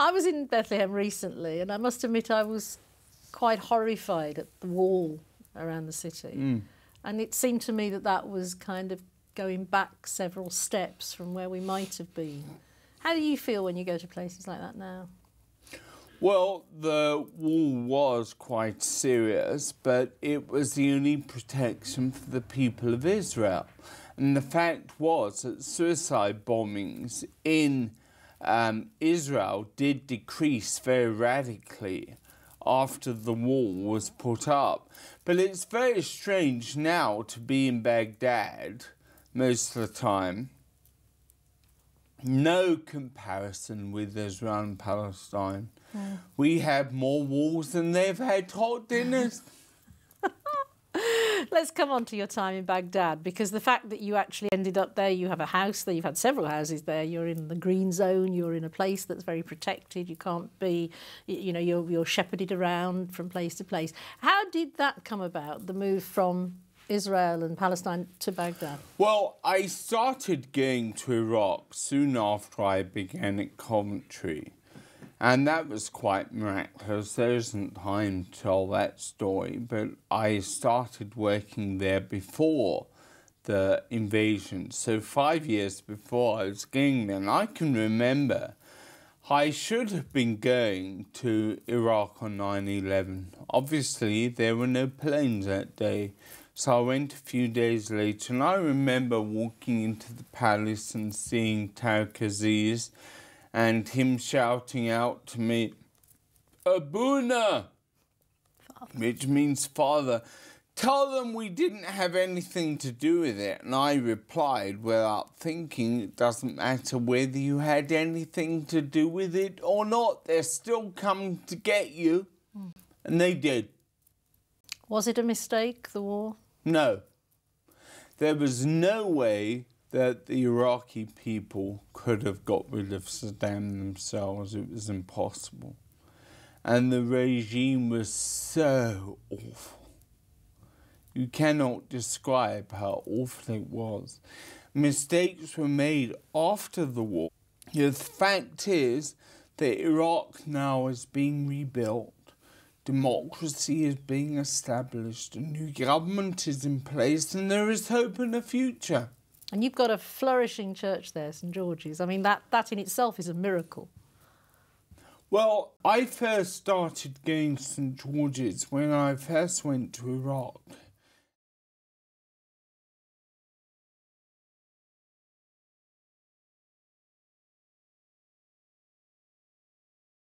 I was in Bethlehem recently, and I must admit I was quite horrified at the wall around the city. And it seemed to me that that was kind of going back several steps from where we might have been. How do you feel when you go to places like that now? Well, the wall was quite serious, but it was the only protection for the people of Israel. And the fact was that suicide bombings in Israel did decrease very radically after the wall was put up. But it's very strange now to be in Baghdad most of the time. No comparison with Israel and Palestine. We have more walls than they've had hot dinners. Let's come on to your time in Baghdad, because the fact that you actually ended up there, you have a house there, you've had several houses there, you're in the green zone, you're in a place that's very protected, you can't be, you know, you're shepherded around from place to place. How did that come about, the move from Israel and Palestine to Baghdad? Well, I started going to Iraq soon after I began at Coventry. And that was quite miraculous. There isn't time to tell that story, but I started working there before the invasion. So 5 years before I was going there. And I can remember I should have been going to Iraq on 9/11. Obviously, there were no planes that day. So I went a few days later, and I remember walking into the palace and seeing Tariq Aziz, and him shouting out to me, Abuna, which means father, tell them we didn't have anything to do with it. And I replied without thinking, it doesn't matter whether you had anything to do with it or not, they're still coming to get you. And they did. Was it a mistake, the war? No. There was no way that the Iraqi people could have got rid of Saddam themselves. It was impossible. And the regime was so awful. You cannot describe how awful it was. Mistakes were made after the war. The fact is that Iraq now is being rebuilt. Democracy is being established. A new government is in place, and there is hope in the future. And you've got a flourishing church there, St George's. I mean, that in itself is a miracle. Well, I first started going to St George's when I first went to Iraq.